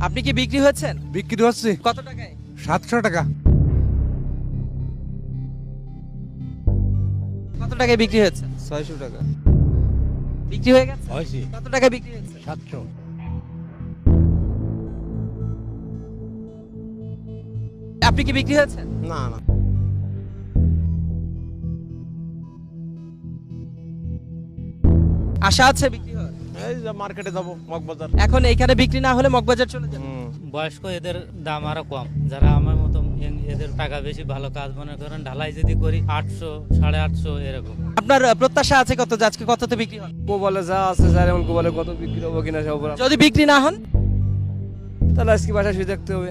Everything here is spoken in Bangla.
আপনি কি বিক্রি হয়েছেন? বিক্রি হচ্ছে কত টাকায়? 700 টাকা। কত টাকায় বিক্রি হয়েছে? 600 টাকা। বিক্রি হয়ে গেছে? হয়েছে কত টাকায় বিক্রি হয়েছে? 700। আপনি কি বিক্রি হয়েছেন? না না, আশা আছে বিক্রি হওয়ার? এই যে মার্কেটে যাবো মগবাজার। এখন এইখানে বিক্রি না হলে মগবাজার চলে যাবে। বয়স্ক এদের দাম আরো কম, যারা আমার মতো এদের টাকা বেশি, ভালো কাজ মনে করেন ঢালাই যদি করি 800 850 এরকম। আপনার প্রত্যাশা আছে কত, আজকে কততে বিক্রি হবে? গোপালে যা আছে স্যার, এখন গোপালে কত বিক্রি হবো কিনা সব যদি বিক্রি না হন? তাহলে আজকে বাসায় শুয়ে দেখতে হবে।